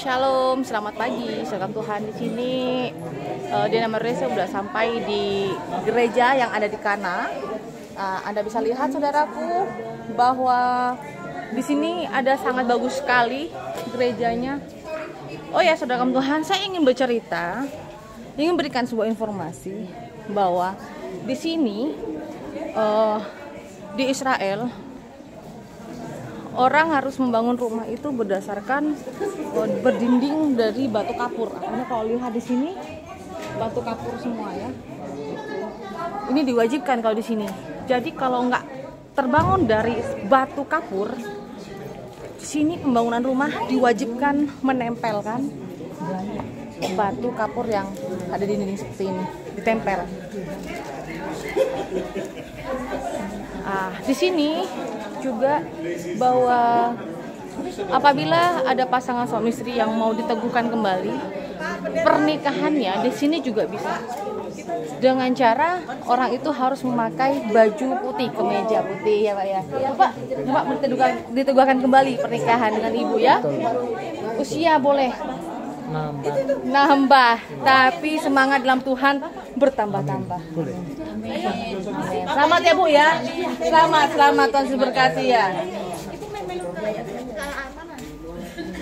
Shalom, selamat pagi, salam Tuhan. Di sini Diana Maria sudah sampai di gereja yang ada di Kana. Anda bisa lihat saudaraku bahwa di sini ada sangat bagus sekali gerejanya. Oh ya saudara Tuhan, saya ingin bercerita, ingin berikan sebuah informasi bahwa di sini di Israel orang harus membangun rumah itu berdasarkan berdinding dari batu kapur. Karena kalau lihat di sini batu kapur semua ya. Ini diwajibkan kalau di sini. Jadi kalau nggak terbangun dari batu kapur, di sini pembangunan rumah diwajibkan menempelkan batu kapur yang ada di dinding seperti ini, ditempel. Di sini juga bahwa apabila ada pasangan suami istri yang mau diteguhkan kembali pernikahannya, di sini juga bisa dengan cara orang itu harus memakai baju putih, kemeja putih ya Pak ya. Pak diteguhkan kembali pernikahan dengan ibu ya. Usia boleh nambah, tapi semangat dalam Tuhan bertambah-tambah. Selamat ya Bu ya. Selamat Tuhan berkati ya.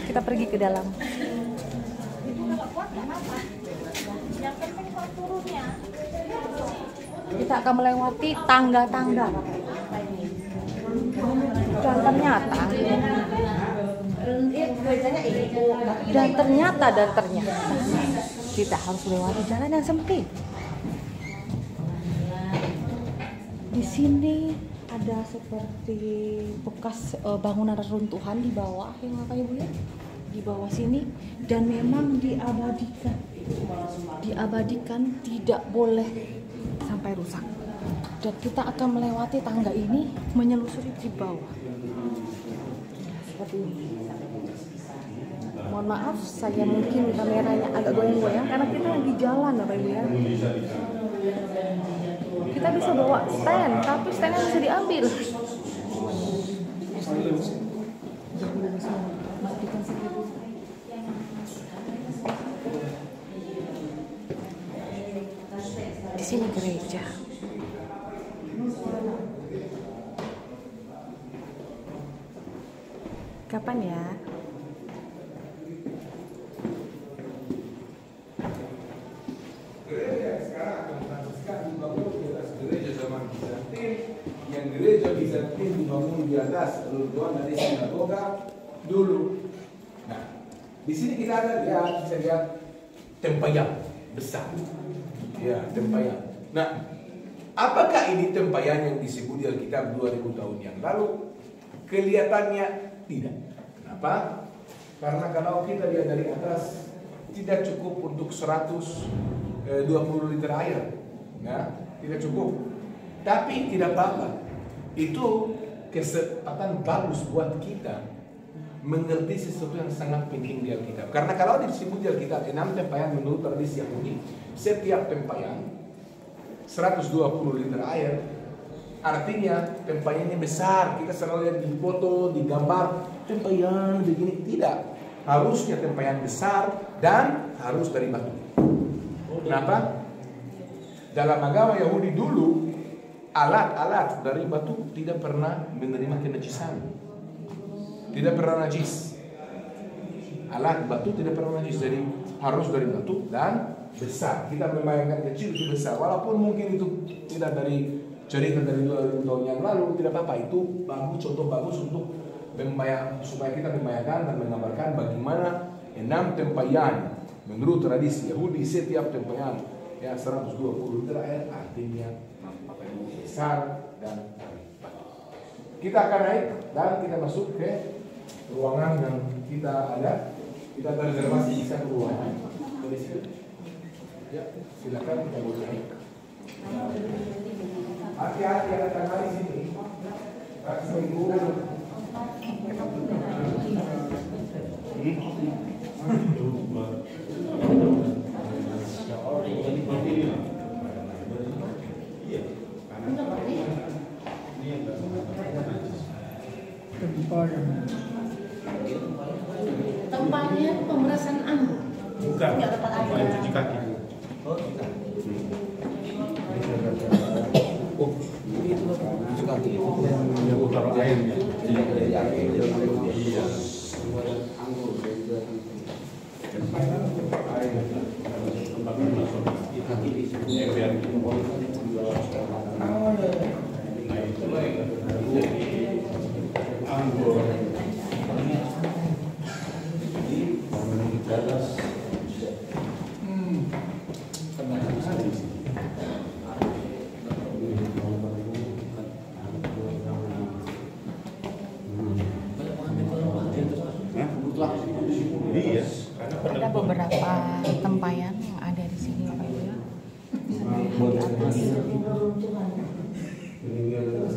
Kita pergi ke dalam. Kita akan melewati tangga-tangga. Dan ternyata kita harus melewati jalan yang sempit. Di sini ada seperti bekas bangunan reruntuhan di bawah, yang apa Ibu ya? Di bawah sini, dan memang diabadikan tidak boleh sampai rusak. Dan kita akan melewati tangga ini menyelusuri di bawah. Seperti ini. Mohon maaf, saya mungkin kameranya agak goyang-goyang karena kita lagi jalan Bapak Ibu ya. Kita bisa bawa stand, tapi standnya bisa diambil. Di sini gereja. Kapan ya? Gereja Bizantin dibangun di atas reruntuhan dari sinagoga dulu. Nah, di sini kita ada bisa lihat tempayan besar. Ya, tempayan. Nah, apakah ini tempayan yang disebut di Alkitab 2000 tahun yang lalu? Kelihatannya tidak. Kenapa? Karena kalau kita lihat dari atas tidak cukup untuk 120 liter air. Nah, tidak cukup. Tapi tidak apa-apa. Itu kesempatan bagus buat kita mengerti sesuatu yang sangat penting di Alkitab. Karena kalau disebut di Alkitab 6 tempayan menurut tradisi Yahudi, setiap tempayan 120 liter air, artinya tempayannya besar. Kita selalu lihat di foto, di gambar, tempayan begini. Tidak. Harusnya tempayan besar dan harus dari batu. Kenapa? Dalam agama Yahudi dulu, alat-alat dari batu tidak pernah menerima kenajisan. Tidak pernah najis. Alat batu tidak pernah najis. Jadi harus dari batu dan besar. Kita membayangkan kecil itu besar. Walaupun mungkin itu tidak dari cerita dari 2000 tahun yang lalu, tidak apa-apa. Itu bagus, contoh bagus untuk supaya kita membayangkan dan menggambarkan bagaimana 6 tempayan menurut tradisi Yahudi. Setiap tempayan ya 120 liter air, artinya besar dan batu. Kita akan naik dan kita masuk ke ruangan yang kita ada. Kita reservasi di satu ruangan. Dari situ. Ya, silakan kita boleh naik. Hati-hati ada tangga di sini. Kasih ibu. Tempatnya pemerasan anggur. Bukan. Nggak tempat air. Tempat cuci kaki. Oh, kita. Oh, ini itu suka gitu. Yang taruh airnya. Iya. Iya, karena Ada beberapa tempayan yang ada di sini Bapak Ibu ya. Bisa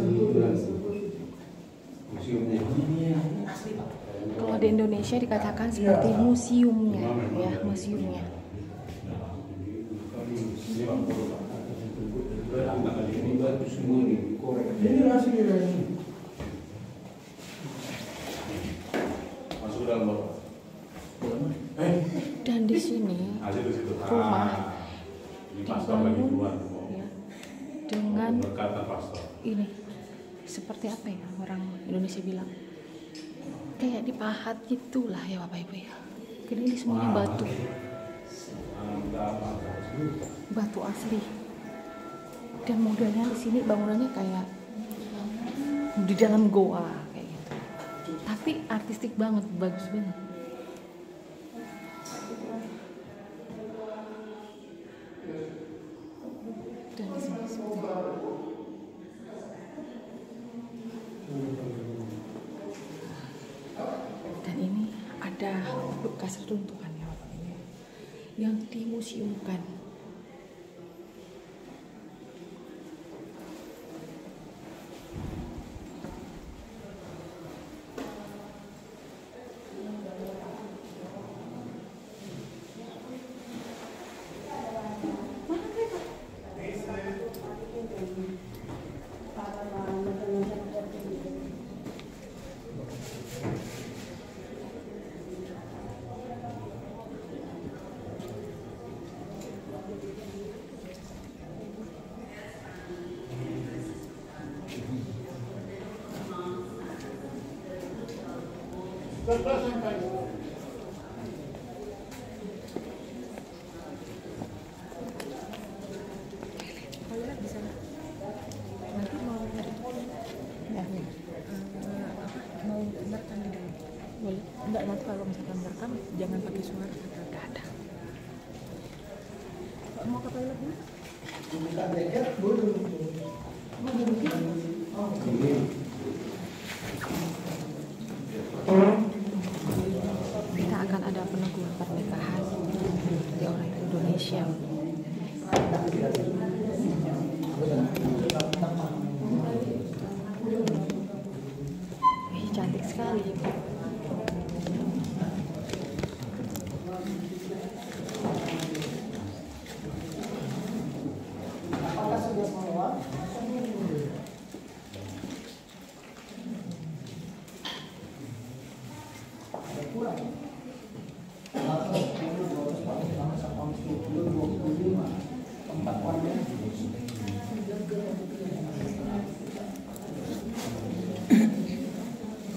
dilihat di atas. Kalau di Indonesia dikatakan seperti museumnya, ya museumnya. masuk dalam bawah. Dan di sini Ada di situ. rumah Di pastor lagi keluar. ya, dengan Berkata pastor. ini seperti apa ya orang Indonesia bilang, kayak dipahat gitulah ya Bapak Ibu ya. Karena ini semuanya batu asli. Dan modelnya di sini bangunannya kayak di dalam goa kayak gitu. Tapi artistik banget, bagus banget. Dan di sini seperti dan ini ada bekas reruntuhan ya Bapak Ibu, yang dimuseumkan. Toilet di sana. Nanti mau ya, Mau merekam di dalam. boleh. Enggak, nanti kalau misalkan merekam jangan pakai suara. Nggak ada. Mau ke toilet dulu? Kita akan ada peneguhan pernikahan dari orang Indonesia. Wih, cantik sekali.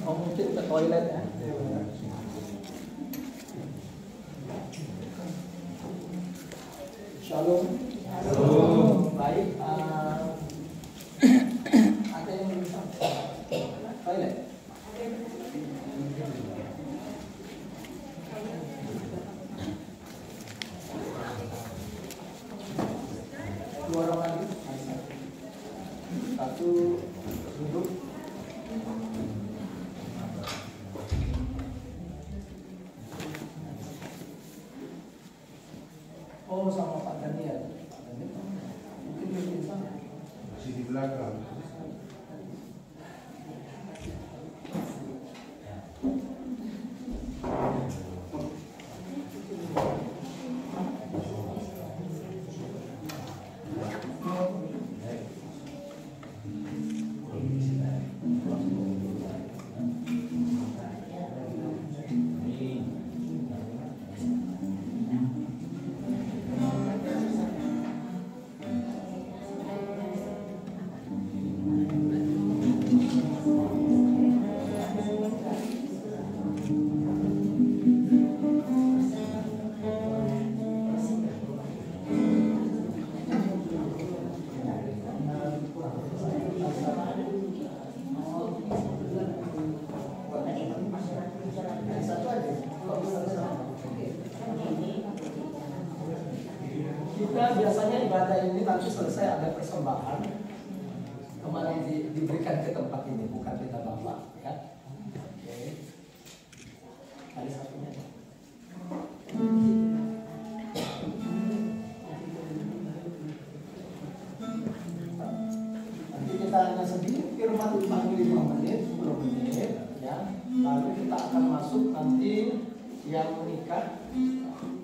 Mungkin ke toilet ya. Shalom. Baik. Ada yang bisa toilet. Dua orang lagi. Satu duduk. Oh, sama Pak Daniel. Pak Daniel mungkin belum sama. Masih di belakang. Ya, biasanya ibadah ini nanti selesai ada persembahan. Kemarin diberikan ke tempat ini, bukan kita bawa, ya. Oke. Ada satunya. Nanti kita hanya sedikit firman paling 5 menit, 10 menit, ya. Lalu kita akan masuk nanti yang menikah.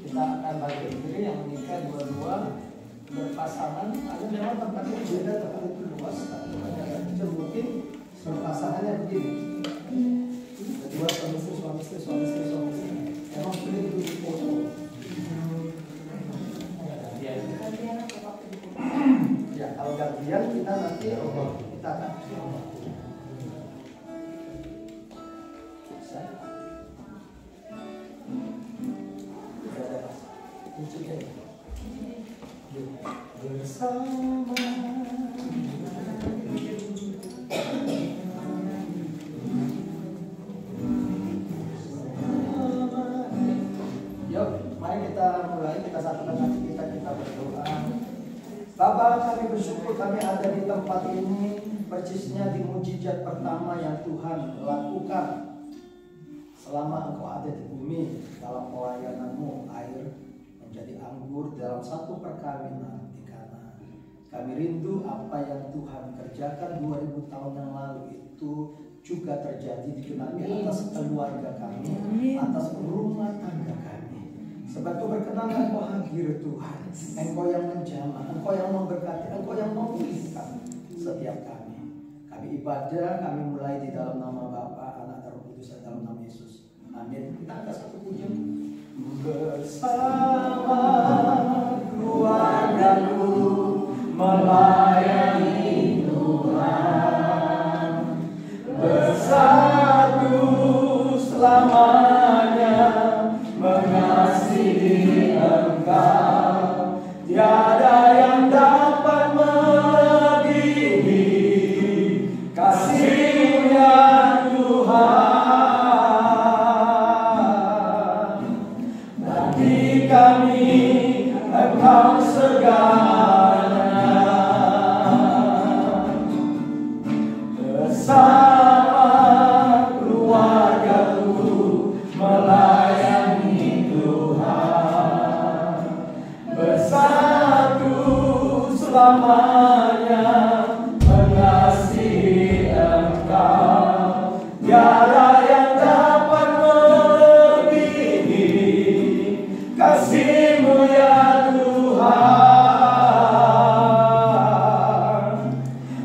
Kita akan bagi diri yang menikah dua-dua berpasangan. Ada memang tempat ini beda, tempat itu luas. Tapi mungkin berpasangannya begini. Kedua suami istri. Memang sulit itu foto. Ya, kalau gantian kita nanti kita akan bersama. Yuk, mari kita mulai, kita satukan hati kita berdoa. Bapa, kami bersyukur kami ada di tempat ini, persisnya di mujizat pertama yang Tuhan lakukan selama Engkau ada di bumi. Dalam pelayananmu, air menjadi anggur dalam satu perkawinan di Kana. Kami rindu apa yang Tuhan kerjakan 2000 tahun yang lalu itu juga terjadi digenapi atas keluarga kami, atas rumah tangga kami. Sebab itu berkenan Engkau hadir Tuhan, Engkau yang menjamah, Engkau yang memberkati, Engkau yang memulihkan setiap kami. Kami ibadah, kami mulai di dalam nama Bapa, Anak, dan Roh Kudus, dan dalam nama Yesus. Amin. Kita angkat satu pujian. Bersama keluargaku melayani Tuhan, bersatu selamanya mengasihi Engkau. Tiada yang dapat melebihi kasih-Nya Tuhan. Bagi kami Engkau segalanya. Bersama keluargaku melayani Tuhan, bersatu selamanya mengasihi Engkau. Tiada yang dapat melebihi kasih-Mu ya Tuhan.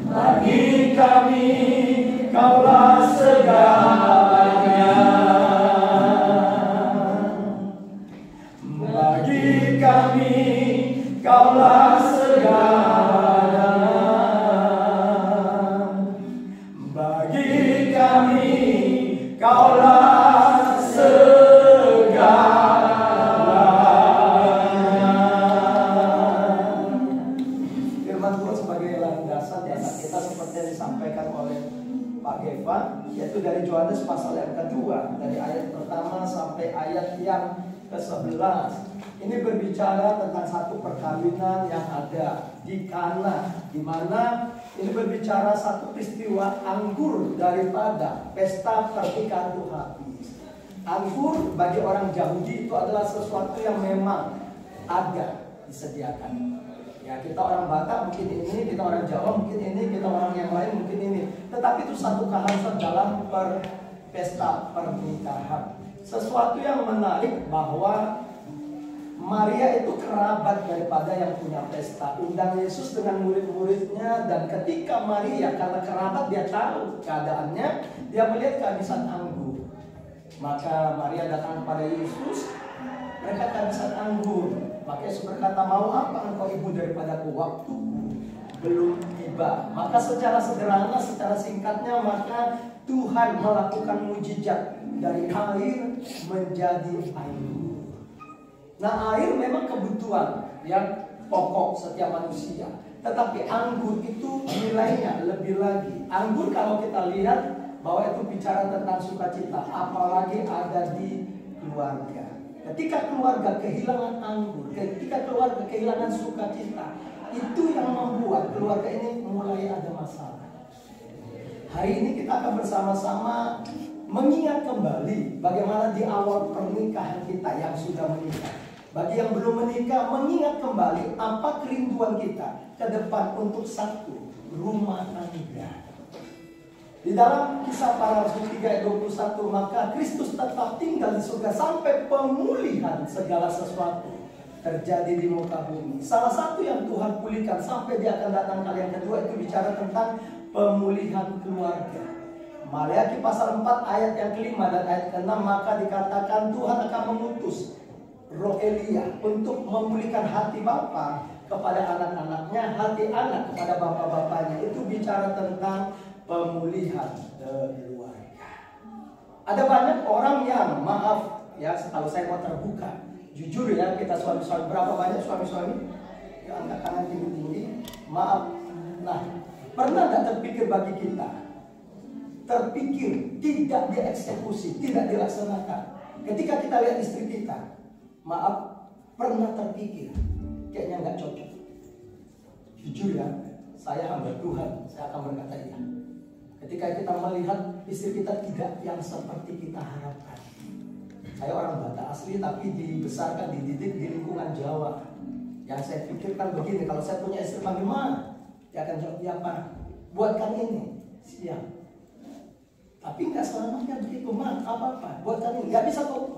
Bagi kami Kaulah segalanya. Bagi kami Kaulah segalanya. Bagi kami Kaulah segalanya. Firman Tuhan sebagai landasan di atas kita seperti yang disampaikan oleh Pak Geva, yaitu dari Yohanes pasal yang kedua, dari ayat pertama sampai ayat yang ke-11. Ini berbicara tentang satu perkawinan yang ada di Kana, di mana ini berbicara satu peristiwa anggur daripada pesta pernikahan itu habis. Anggur bagi orang Yahudi itu adalah sesuatu yang memang ada disediakan. Ya, kita orang Batak mungkin ini, kita orang Jawa mungkin ini, kita orang yang lain mungkin ini. Tetapi itu satu keharusan dalam pesta pernikahan. Sesuatu yang menarik bahwa Maria itu kerabat daripada yang punya pesta. Undang Yesus dengan murid-muridnya, dan ketika Maria karena kerabat dia tahu keadaannya, dia melihat kehabisan anggur. Maka Maria datang kepada Yesus, mereka kehabisan anggur. Maka Yesus berkata, mau apa engkau ibu daripadaku, waktu belum tiba. Maka secara sederhana, secara singkatnya, maka Tuhan melakukan mujizat dari air menjadi anggur. Nah, air memang kebutuhan yang pokok setiap manusia. Tetapi anggur itu nilainya lebih lagi. Anggur kalau kita lihat bahwa itu bicara tentang sukacita, apalagi ada di keluarga. Ketika keluarga kehilangan anggur, ketika keluarga kehilangan sukacita, itu yang membuat keluarga ini mulai ada masalah. Hari ini kita akan bersama-sama mengingat kembali bagaimana di awal pernikahan kita yang sudah menikah. Bagi yang belum menikah, mengingat kembali apa kerinduan kita ke depan untuk satu rumah tangga. Di dalam Kisah Para Rasul 3 ayat 21, maka Kristus tetap tinggal di surga sampai pemulihan segala sesuatu terjadi di muka bumi. Salah satu yang Tuhan pulihkan sampai Dia akan datang kali yang kedua itu bicara tentang pemulihan keluarga. Maleakhi pasal 4 ayat yang kelima dan ayat ke-6, maka dikatakan Tuhan akan mengutus Roh Elia untuk memulihkan hati bapa kepada anak-anaknya, hati anak kepada bapak-bapaknya. Itu bicara tentang pemulihan keluarga. Ada banyak orang yang maaf ya, kalau saya mau terbuka, jujur ya, kita suami-suami, berapa banyak suami-suami yang angkat tangan tinggi-tinggi, maaf. Nah, pernah tidak terpikir bagi kita, terpikir tidak dieksekusi, tidak dilaksanakan ketika kita lihat istri kita, maaf, pernah terpikir kayaknya nggak cocok. Jujur ya, saya hamba Tuhan, saya akan berkata iya. Ketika kita melihat istri kita tidak yang seperti kita harapkan. Saya orang Batak asli tapi dibesarkan, dididik di lingkungan Jawa. Yang saya pikirkan begini, kalau saya punya istri bagaimana? Dia akan jawab, ya Pak, buatkan ini, siap. Tapi nggak selamanya begitu, Man, apa-apa, buatkan ini, nggak bisa kok.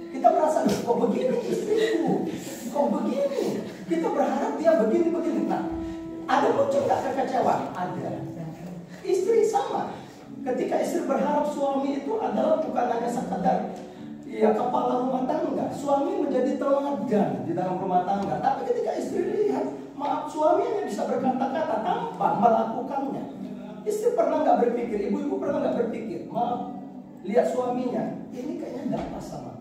Kita merasa, kok begini istriku, kok begini. Kita berharap dia begini-begini. Nah, ada muncul nggak kekecewaan? Ada. Istri sama. Ketika istri berharap suami itu adalah bukan hanya sekadar ya kepala rumah tangga, suami menjadi teladan di dalam rumah tangga. Tapi ketika istri lihat, maaf, suami hanya bisa berkata-kata tanpa melakukannya. Istri pernah nggak berpikir, ibu-ibu pernah nggak berpikir, maaf, lihat suaminya, ini kayaknya nggak pas sama.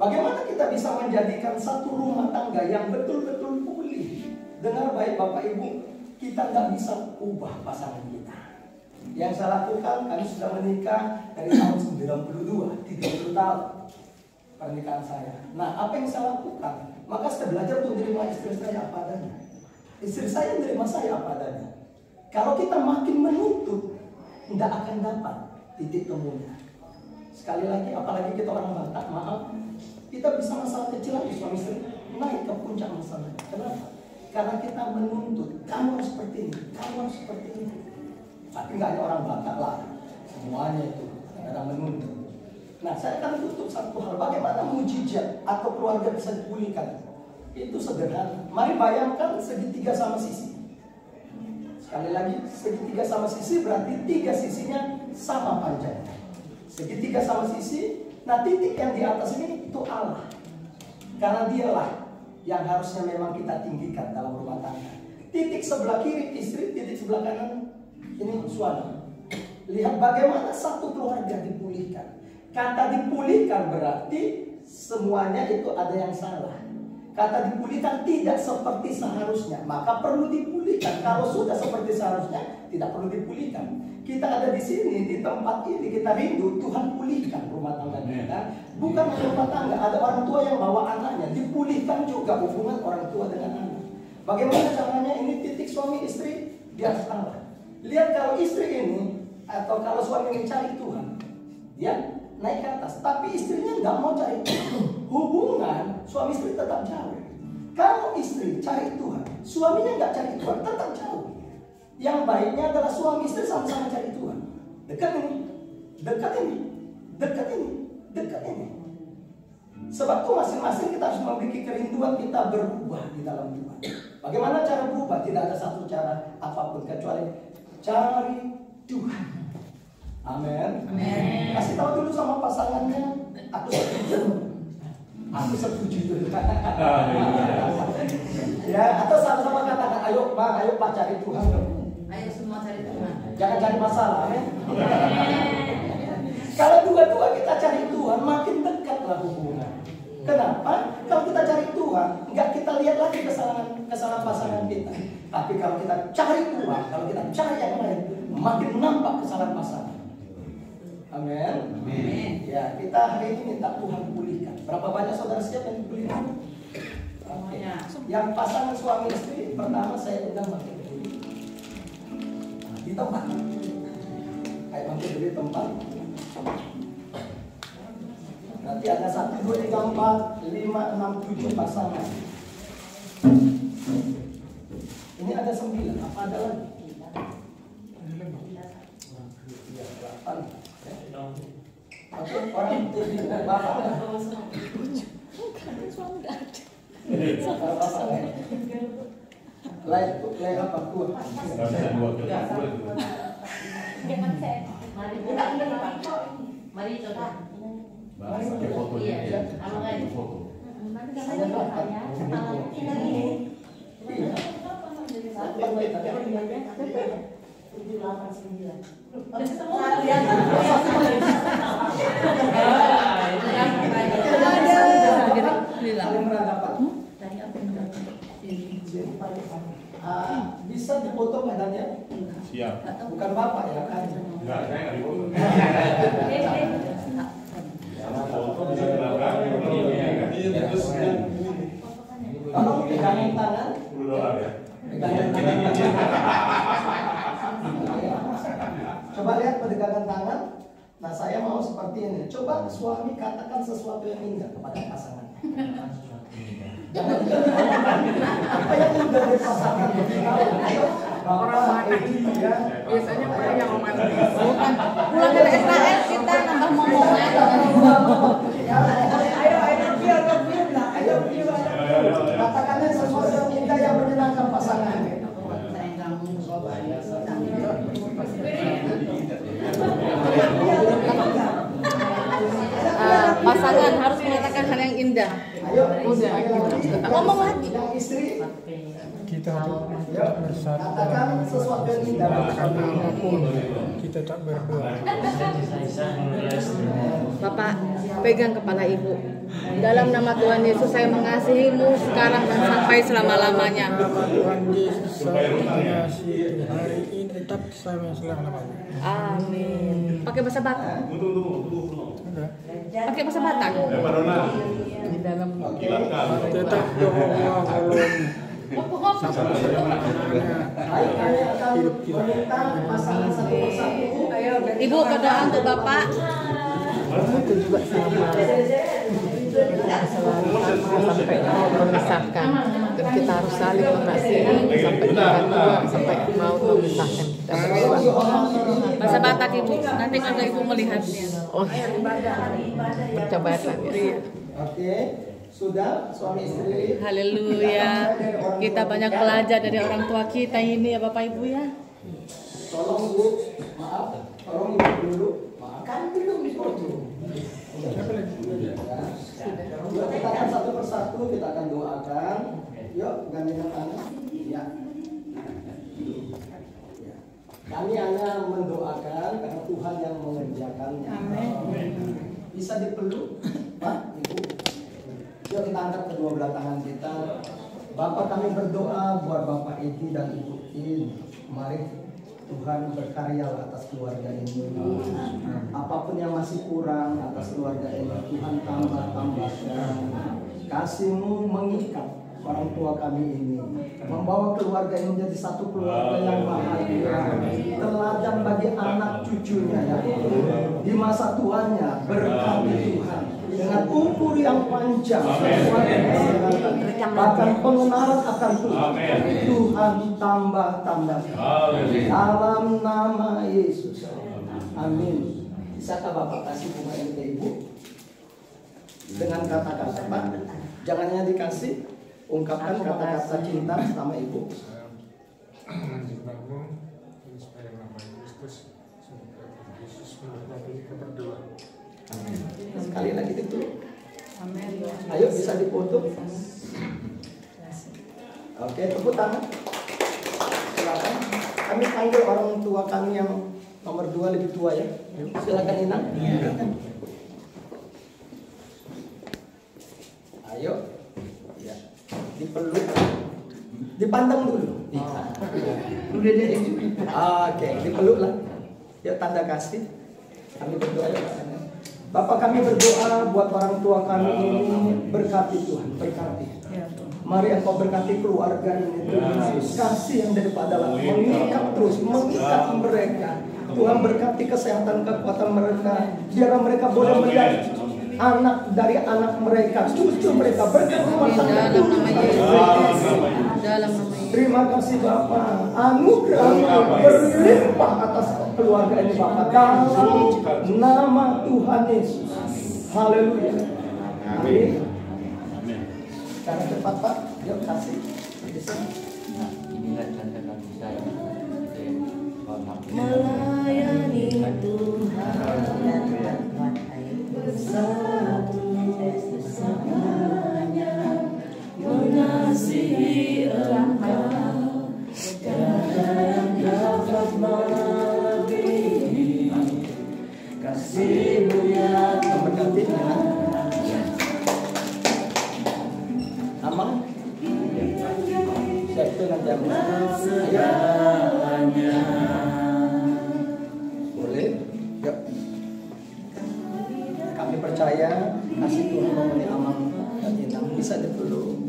Bagaimana kita bisa menjadikan satu rumah tangga yang betul-betul pulih? Dengar baik Bapak Ibu, kita nggak bisa ubah pasangan kita. Yang saya lakukan, kami sudah menikah dari tahun 92, 30 tahun pernikahan saya. Nah, apa yang saya lakukan? Maka saya belajar untuk menerima istri saya apa adanya. Istri saya menerima saya apa adanya. Kalau kita makin menuntut, tidak akan dapat titik temunya. Sekali lagi, apalagi kita orang Batak, maaf, kita bisa masalah kecil lagi suami istri naik ke puncak masalah. Kenapa? Karena kita menuntut, kamu harus seperti ini, kamu harus seperti ini. Tapi nggak ada orang Batak lah, semuanya itu ada menuntut. Nah, saya akan tutup satu hal, bagaimana mujizat atau keluarga bisa dipulihkan. Itu sederhana. Mari bayangkan segitiga sama sisi. Sekali lagi, segitiga sama sisi berarti tiga sisinya sama panjangnya. Segitiga sama sisi, nah titik yang di atas ini itu Allah. Karena dialah yang harusnya memang kita tinggikan dalam rumah tangga. Titik sebelah kiri istri, titik sebelah kanan ini suami. Lihat bagaimana satu keluarga dipulihkan. Kata dipulihkan berarti semuanya itu ada yang salah. Kata dipulihkan tidak seperti seharusnya, maka perlu dipulihkan. Kalau sudah seperti seharusnya, tidak perlu dipulihkan. Kita ada di sini, di tempat ini, kita rindu Tuhan pulihkan rumah tangga kita. Bukan rumah tangga, ada orang tua yang bawa anaknya, dipulihkan juga hubungan orang tua dengan anak. Bagaimana caranya? Ini titik suami istri di atas Allah. Lihat kalau istri ini, atau kalau suami ini cari Tuhan, dia naik ke atas, tapi istrinya nggak mau cari Tuhan. Hubungan suami istri tetap jauh. Kalau istri cari Tuhan, suaminya nggak cari Tuhan, tetap jauh. Yang baiknya adalah suami istri sama-sama cari Tuhan. Dekat ini, dekat ini, dekat ini, dekat ini. Sebab itu masing-masing kita harus memiliki kerinduan kita berubah di dalam Tuhan. Bagaimana cara berubah? Tidak ada satu cara apapun kecuali cari Tuhan. Amin. Kasih tahu dulu sama pasangannya, aku setuju. Aku setuju. Ya, atau sama-sama katakan, ayo Pak cari Tuhan. Ayo semua cari Tuhan. Jangan cari masalah, amin. Kalau dua-dua kita cari Tuhan, makin dekatlah hubungan. Kenapa? Kalau kita cari Tuhan, nggak kita lihat lagi kesalahan pasangan kita. Tapi kalau kita cari Tuhan, kalau kita cari yang lain, makin nampak kesalahan pasangan. Amin. Amin. Ya. Ya, kita hari ini minta Tuhan pulihkan. Berapa banyak saudara siap yang dipulihkan? Oke. Yang pasangan suami istri, pertama saya undang makin dulu. Nah, di tempat. Kayak makin dulu di tempat. Nanti ada 1, 2, 3, 4, 5, 6, 7 pasangan. Ini ada 9, apa ada lagi? Ya, 8. Oke, orang TV bapak. Lain apa kuat? Nggak bisa 2 kilo. Mari coba. Bahas pakai fotonya ya. Foto. Bisa dipoto badannya? Siap. Bukan bapak ya kan? Enggak, saya nggak difoto. Foto bisa di belakang. Tolong pegangin tangan. $10 ya. Pegangan tangan. Coba lihat pegangan tangan. Nah, saya mau seperti ini. Coba suami katakan sesuatu yang indah kepada pasangan. Jangan apa yang indah dari pasangan. Bapak ini ya. Biasanya mereka yang romantis. Bukan. Pulang dari Israel kita nambah ngomong. Katakanlah sesuatu yang indah yang menyenangkan pasangan. Pasangan harus mengatakan hal yang indah. Ayo, Ngomong lagi. Yang istri, Kita yuk, katakan sesuatu yang indah. apapun kita tak berdoa. Bapak, pegang kepala ibu. Dalam nama Tuhan Yesus saya mengasihimu sekarang dan sampai selama-lamanya. Nama Tuhan Yesus saya mengasihi hari ini tetap sama selama-lamanya. Amin. Pakai bahasa Batak. Enggak. Pakai bahasa Batak. Pak Dona. Di dalam Kilatkan. Tetap doa walau Baik, kami akan meminta pasangan satu persatu. Ibu berdoa untuk Bapak. itu juga sama. Kita selalu sampai mau memisahkan dan kita harus saling mengasihi sampai kita tua, sampai mau memisahkan kita berdua. Bahasa Batak Ibu. Nanti kalau Ibu melihatnya. Oh, percobaan ya. Oke, sudah suami istri. Haleluya. Kita banyak belajar dari orang tua kita ini ya Bapak Ibu ya. Tolong Bu, maaf, tolong Ibu dulu. Maafkan belum dipoto. Yuk, kita akan satu persatu, kita akan doakan. Yuk, gandengan tangan. Ya. Kami hanya mendoakan karena Tuhan yang mengerjakannya. Amin. Bisa dipeluk, Pak, Ibu. Yuk kita angkat kedua belah tangan kita. Bapak, kami berdoa buat Bapak Edi dan Ibu In. Mari Tuhan berkarya atas keluarga ini. Apapun yang masih kurang atas keluarga ini, Tuhan tambahkan. Kasih-Mu mengikat orang tua kami ini, membawa keluarga ini menjadi satu keluarga yang bahagia, teladan bagi anak cucunya ya. Di masa tuanya berkati Tuhan dengan umur yang panjang, bahkan pengenalan akan Tuhan. Tuhan tambah-tambah dalam nama Yesus. Amin. Bisakah Bapak kasih bunga ini ke Ibu dengan kata-kata Pak? Jangan hanya dikasih, ungkapkan kata-kata cinta sama Ibu. Sekali lagi itu. Ayo bisa dipoto. Oke, tepuk tangan. Silakan. Kami panggil orang tua kami yang nomor 2 lebih tua ya. Silakan Inang. Ayo. Ya. Dipeluk. Dipandang dulu. Udah deh. Oke, dipeluk lah. Ya tanda kasih. Kami berdoa ya Pak. Bapak kami berdoa buat orang tua kami ini, berkati Tuhan, berkati. Mari Engkau berkati keluarga ini Tuhan Yesus. Kasih yang daripada Allah mengikat terus, mengikat mereka. Tuhan berkati kesehatan, kekuatan mereka. Biar mereka boleh melihat anak dari anak mereka, cucu mereka berkat rumah tangga Dalam nama Yesus. Terima kasih Bapak, anugerah berlimpah atas keluarga ini Bapak, dalam nama Tuhan Yesus. Haleluya. Amin. Karena cepat Pak, yuk kasih. Inilah tanda kami saya. Melayani Tuhan bersatu sesamanya, mengasihi Engkau, tiada yang dapat melebihi kasih-Mu yang aman. Siap itu nanti boleh. Yuk. Kami percaya kasih Tuhan memenuhi amal dan inang. Bisa dipeluk.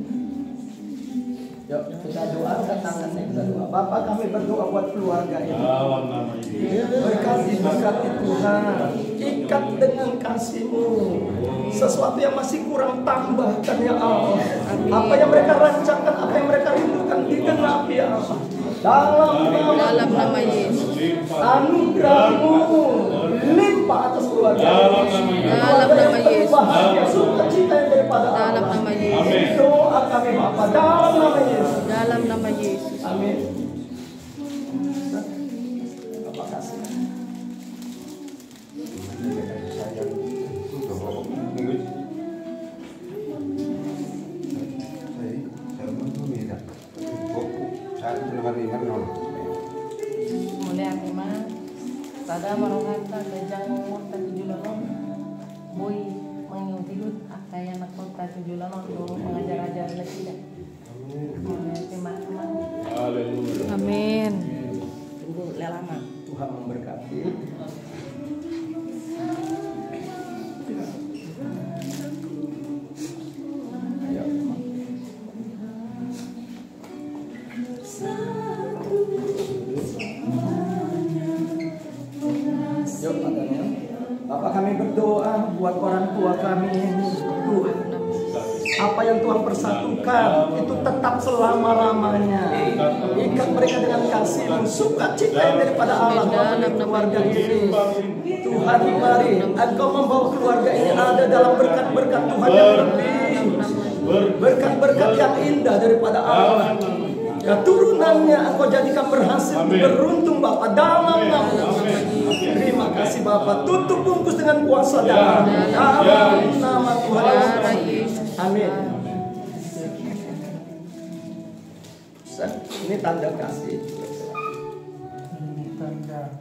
Yuk kita doa, angkat tangannya kita doa. Bapak kami berdoa buat keluarga ini. Berkati Tuhan, ikat dengan kasih-Mu. Sesuatu yang masih kurang tambahkan ya Allah. Apa yang mereka rancangkan, apa yang mereka rindukan digenapi ya Allah. Dalam nama Yesus. Anugerah-Mu limpah atas keluarga. Dalam nama Yesus. Bahagia, sukacita yang daripada Allah. Dalam nama Yesus. Doa kami Bapa dalam nama Yesus. Dalam nama Yesus. Amin. Bapak kasih. Mulai akima, tada marohata dajang murta tujulanon, boy mengutigut akaya nak murta tujulanon dulu mengajar-ajar lagi dah. Mulai akima. Amin. Tunggu lama. Tuhan memberkati. Yuk, padanya. Bapak kami berdoa buat orang tua kami ini. Tuhan, apa yang Tuhan persatukan itu tetap selama-lamanya. Ikat mereka dengan kasih-Mu, sukacita yang daripada Allah dalam keluarga ini. Tuhan, mari Engkau membawa keluarga ini ada dalam berkat-berkat Tuhan yang lebih, berkat-berkat yang indah daripada Allah. Ya turunannya Engkau jadikan berhasil, beruntung Bapak dalam nama. Terima kasih Bapak. Tutup bungkus dengan kuasa darah dalam nama Tuhan Yesus. Amin. Ini tanda kasih. Ini tanda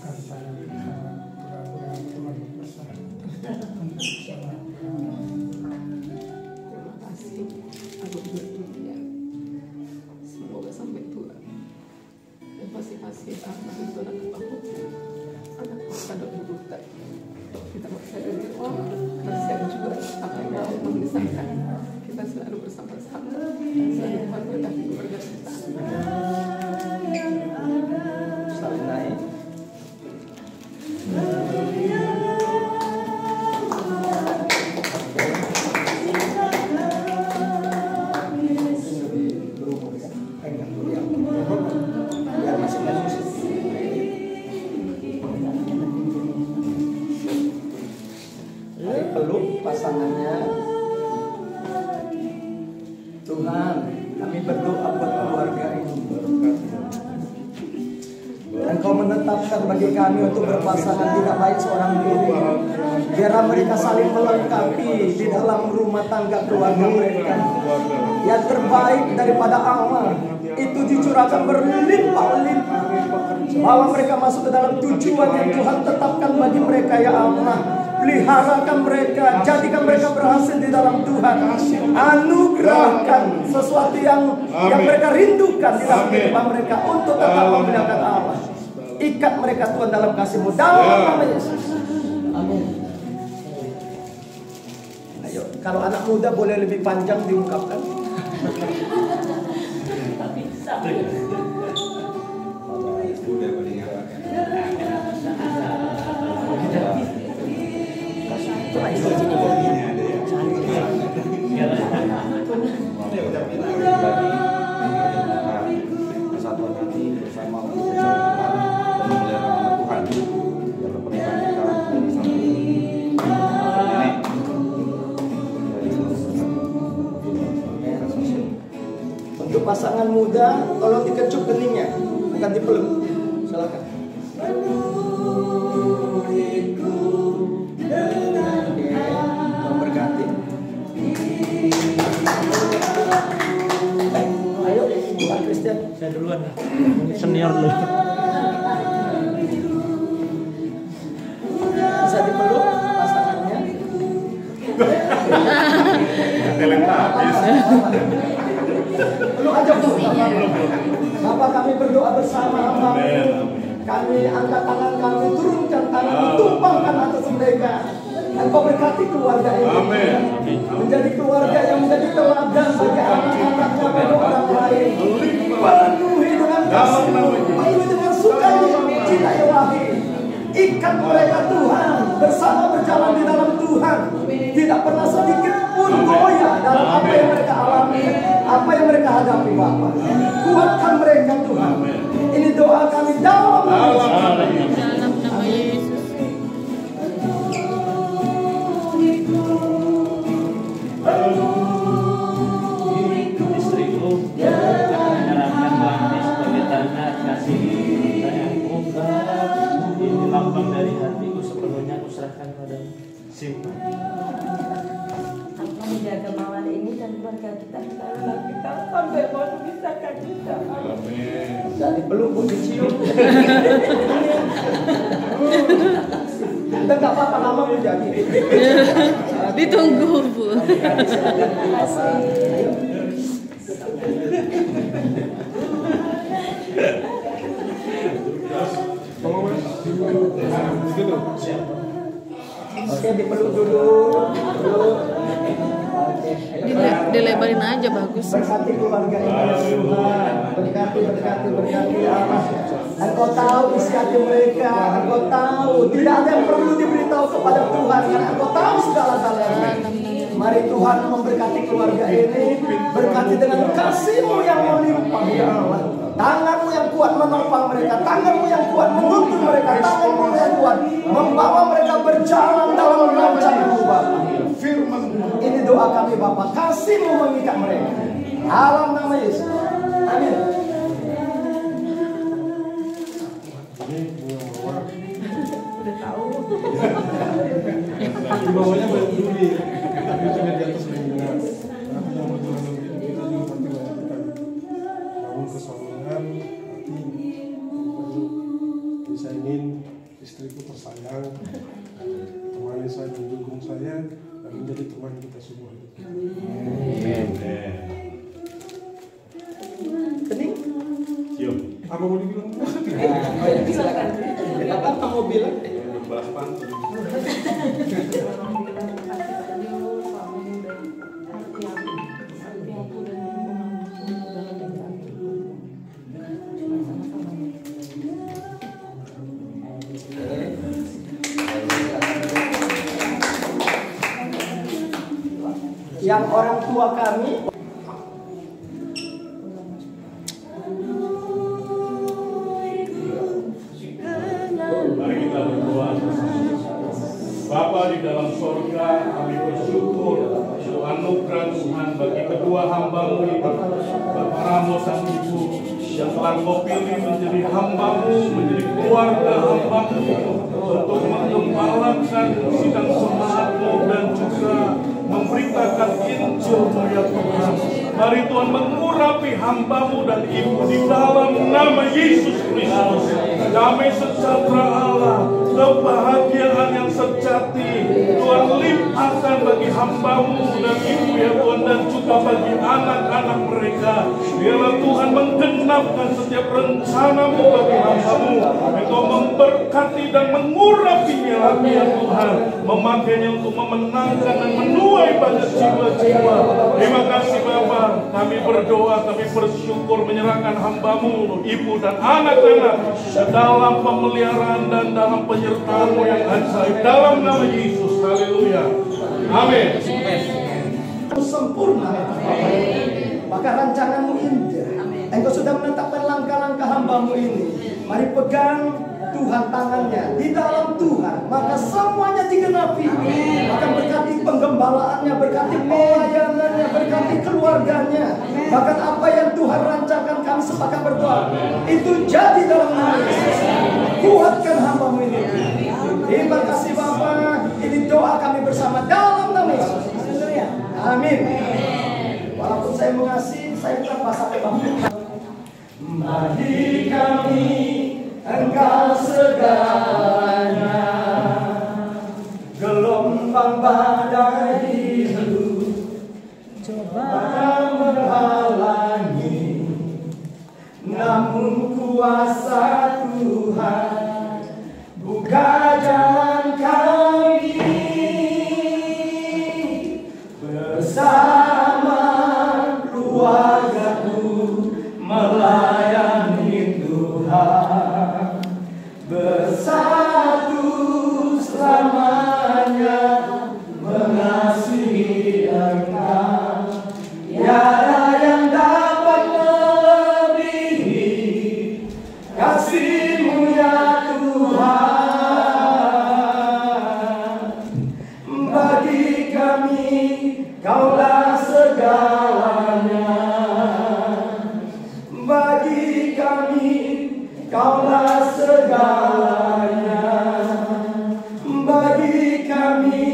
kata pura-pura Tuhan bersama. Terima kasih. Aku berdoa. Semoga sampai tua. Dan masing-masing anak itu anak aku. Anak pada buta. Kita bersama di Allah. Bersiap juga apa yang Allah mengisahkan. Kita selalu bersama-sama. Selalu memberkati keluarga kita. Saling naik. Biar masih manusia. Mari peluk pasangannya. Tuhan, kami berdoa buat keluarga ini. Engkau menetapkan bagi kami untuk berpasangan tidak baik seorang diri. Biar mereka saling melengkapi di dalam rumah tangga keluarga mereka. Yang terbaik daripada Allah itu dicurahkan berlimpah-limpah. Bahwa mereka masuk ke dalam tujuan yang Tuhan tetapkan bagi mereka ya Allah. Peliharakan mereka, jadikan mereka berhasil di dalam Tuhan. Anugerahkan sesuatu yang mereka rindukan di dalam kehidupan mereka untuk tetap memuliakan Allah. Ikat mereka Tuhan dalam kasih-Mu dalam nama Yesus. Amin. Kalau anak muda boleh lebih panjang diungkapkan. Kesatuan hati bersama untuk mencari Tuhan dan memelihara nama Tuhan. Dalam pernikahan kita dari sampai Untuk pasangan muda, tolong dikecup keningnya, bukan dipeluk. Silakan. Memberkati. Ayo, Pak Christian. Saya duluan. Senior dulu. Bisa dipeluk pasangannya. Peluk aja Bu. Bapak, kami berdoa bersama hamba-Mu. Kami angkat tangan kami, turunkan tangan, tumpangkan atas mereka. Engkau berkati keluarga ini. Menjadi keluarga yang menjadi teladan bagi anak-anaknya, bagi orang lain. Penuhi dengan kasih, penuhi dengan sukacita Ilahi. Ikat mereka Tuhan, bersama berjalan di dalam Tuhan. Tidak pernah sedikit pun goyah dalam apa yang mereka alami, apa yang mereka hadapi Bapak. Kuatkan mereka Tuhan. Ini doa kami dalam nama Yesus. Istriku menyerahkan Tuhan sebagai tanda kasih sayangku. Ini lambang dari hatiku, sepenuhnya aku serahkan padamu. Simpan. Aku menjaga mawar ini dan keluarga kita sampai mau memisahkan kita. Dan dipeluk pun dicium. Enggak apa-apa, lama menjadi. Ditunggu, Bu. Oke, dipeluk dulu. Dilebarin aja bagus. Berkati keluarga ini ya Tuhan. Berkati Allah. Engkau tahu isi hati mereka. Engkau tahu tidak ada yang perlu diberitahu kepada Tuhan, karena Engkau tahu segala-galanya. Mari Tuhan memberkati keluarga ini. Berkati dengan kasih-Mu yang melimpah ya Allah. Tangan-Mu yang kuat menopang mereka, tangan-Mu yang kuat menuntun mereka, tangan-Mu yang kuat membawa mereka berjalan dalam rancangan-Mu Bapa. Ini doa kami Bapa, kasih-Mu mengikat mereka. Dalam nama Yesus. Amin. Udah tahu. Bawahnya banyak dulu nih. Tapi cuma di atas lingkungan. Tapi yang mau jalan kita juga pasti banyak kita bangun kesombongan hati. Saya ingin istriku tersayang, temani saya, mendukung saya, dan menjadi teman kita semua. Kening? Cium. Apa mau dibilang? Oh ya, silakan. Apa mau bilang? Balas pantun. Yang orang tua kami Mari kita berdoa. Bapa di dalam sorga, kami bersyukur anugerah Tuhan bagi kedua hamba-Mu ini, Bapak Ramos dan Ibu, yang telah Kau pilih menjadi hamba-Mu, menjadi keluarga hamba-Mu, untuk mengembalakan sidang semangat-Mu dan juga memberitakan Injil-Mu ya Tuhan. Mari Tuhan mengurapi hamba-Mu dan Ibu di dalam nama Yesus Kristus. Damai sejahtera Allah, kebahagiaan yang sejati Tuhan limpahkan bagi hamba-Mu dan Ibu ya Tuhan, dan juga bagi anak-anak mereka. Biarlah Tuhan menggenapkan setiap rencanamu bagi hambamu. Engkau memberkati dan mengurapinya lagi ya Tuhan, memakainya untuk memenangkan dan menuai banyak jiwa-jiwa. Terima kasih Bapa, kami berdoa, kami bersyukur menyerahkan hambamu, ibu dan anak-anak ke dalam pemeliharaan dan dalam penyertaan-Mu yang ajaib, dalam nama Yesus. Haleluya. Amin. Sempurna, maka rancangan-Mu indah. Engkau sudah menetapkan langkah-langkah hamba-Mu ini. Mari pegang Tuhan tangannya di dalam Tuhan, maka semuanya digenapi. Maka berkati penggembalaannya, berkati pelayanannya, berkati keluarganya. Bahkan apa yang Tuhan rancangkan, kami sepakat berdoa itu jadi dalam nama Yesus. Kuatkan hamba-Mu ini. Terima kasih Bapa. Ini doa kami bersama dalam nama Yesus. Amin. Walaupun saya mengasihi, saya bukan pasal Bapa. Bagi kami Engkau segalanya, gelombang badai hidup coba menghalangi, namun kuasa Tuhan buka jalan kami. Bersama keluargaku melayani Tuhan, bersatu selamanya mengasihi Engkau. Tiada yang dapat melebihi kasih-Mu ya Tuhan. Bagi kami Kaulah segalanya. Bagi kami Kaulah segalanya. Bagi kami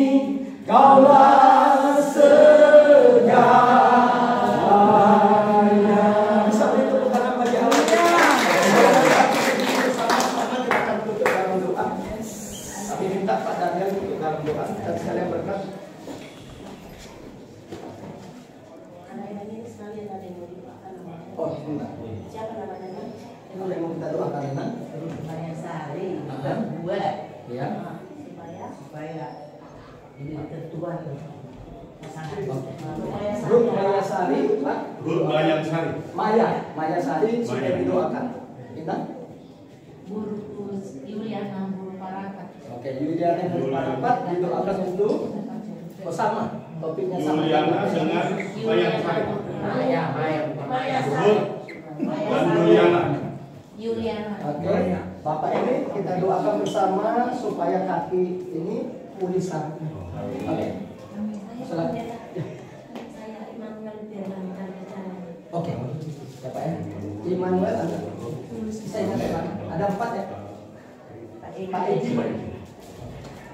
Kaulah segalanya. Bisa beri tepuk tangan bagi Allah. Sama-sama kita akan tutup dalam doa. Kami minta Pak Daniel untuk dalam doa dan sekalian berkat. Oh, enggak. Siapa namanya? Itu yang mau kita doakan, Nan. Supaya Sari Dan buat ya. supaya ini ketua tuh pasangan. Ruth Maya Sari, Pak. Ruth Bayang Sari. Maya Sari sudah didoakan. Kita? Guru Yuliana Guru Parapat. Oke, Yuliana Guru Parapat didoakan untuk bersama. Topiknya sama. Yuliana dengan Bayang Sari. Maya Ruth dan Yuliana. Oke, Bapak ini kita doakan bersama supaya kaki ini pulih sakit. Oke. Silakan. Saya Immanuel Firman Karya. Oke. Ya Pak ya. Immanuel ada. Bisa ingat ya Pak? Ada 4 ya. Pak Eji.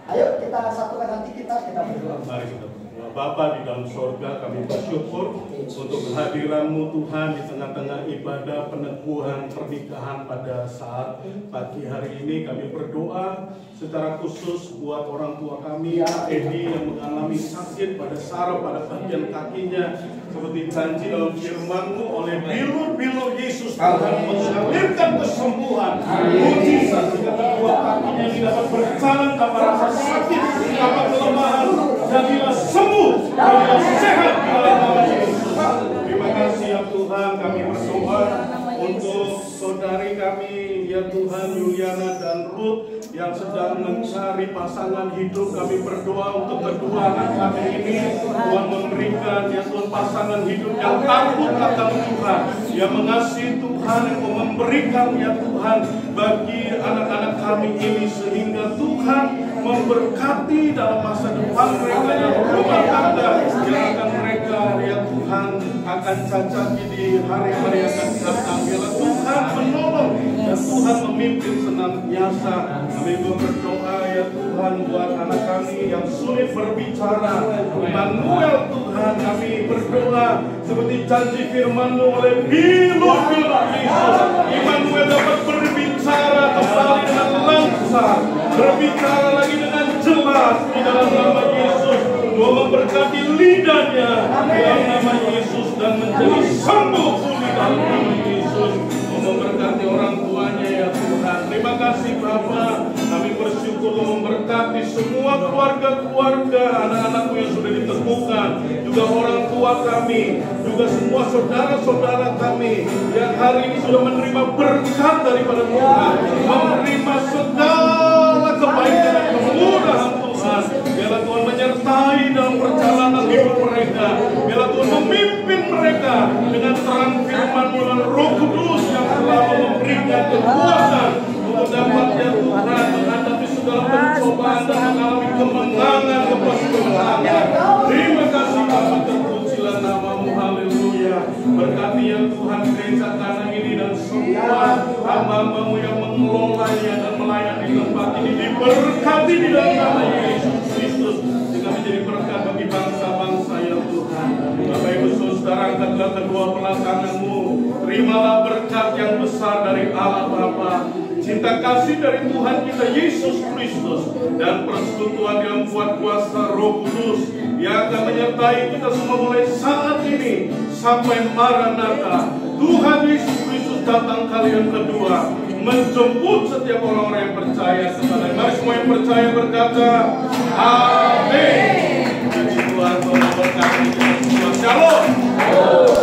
Ayo kita satukan hati kita berdoa. Mari kita berdoa. Bapa di dalam sorga, kami bersyukur untuk kehadiran-Mu Tuhan di tengah-tengah ibadah peneguhan pernikahan pada saat pagi hari ini. Kami berdoa secara khusus buat orang tua kami, Pak Edi yang mengalami sakit pada saraf, pada bagian kakinya. Seperti janji dalam firman-Mu, oleh bilur-bilur Yesus Tuhan mengalirkan kesembuhan. Mujizat jika kedua kakinya ini dapat berjalan tanpa rasa sakit, tanpa kelemahan. Jadilah sembuh, jadilah sehat dalam nama Yesus. Terima kasih ya Tuhan, kami berdoa untuk saudari kami ya Tuhan Yuliana dan Ruth yang sedang mencari pasangan hidup. Kami berdoa untuk kedua anak kami ini, Tuhan memberikan ya Tuhan pasangan hidup yang takut akan Tuhan, yang mengasihi Tuhan, yang memberikan ya Tuhan bagi anak-anak kami ini, sehingga Tuhan memberkati dalam masa depan mereka yang rumah tangga yang akan mereka ya Tuhan akan cacati di hari-hari yang akan datang. Biarlah Tuhan menolong dan Tuhan memimpin senantiasa. Kami berdoa ya Tuhan buat anak kami yang sulit berbicara. Immanuel Tuhan, kami berdoa seperti janji firman-Mu oleh bilur-bilur Yesus. Immanuel dapat berbicara kembali dengan langsung, berbicara lagi dengan jelas di dalam nama Yesus. Tuhan memberkati lidahnya dalam nama Yesus dan menjadi sembuh pulih dalam nama Yesus. memberkati orang tuanya ya Tuhan. Terima kasih Bapa, kami bersyukur Lo memberkati semua keluarga-keluarga, anak-anakku yang sudah ditemukan, juga orang tua kami, juga semua saudara-saudara kami yang hari ini sudah menerima berkat daripada Tuhan, menerima segala kebaikan dan kemurahan Tuhan. Biarlah Tuhan menyertai dalam perjalanan hidup mereka. Biarlah Tuhan memimpin mereka dengan terang firman-Mu dan Roh Kudus yang selalu memberikan kekuatan untuk dapatnya Tuhan menghadapi segala pencobaan dan mengalami kemenangan lepas kemenangan. Terima kasih Bapa, terpujilah nama-Mu, haleluya. Berkati ya Tuhan gereja tanah ini dan semua hamba-Mu yang mengelolanya dan melayani tempat ini, diberkati di dalam nama Yesus Kristus, sehingga menjadi berkat bagi bangsa-bangsa ya Tuhan. Bapak Ibu Saudara, angkatlah kedua belah tangan-Mu, terimalah berkat yang besar dari Allah Bapa, cinta kasih dari Tuhan kita Yesus Kristus, dan persekutuan yang kuat kuasa Roh Kudus yang akan menyertai kita semua mulai saat ini sampai Maranatha. Tuhan Yesus Kristus datang kali yang kedua, menjemput setiap orang-orang yang percaya kepada. Mari semua yang percaya berkata, Amin. Puji Tuhan, Tuhan berkati kita semua. Shalom.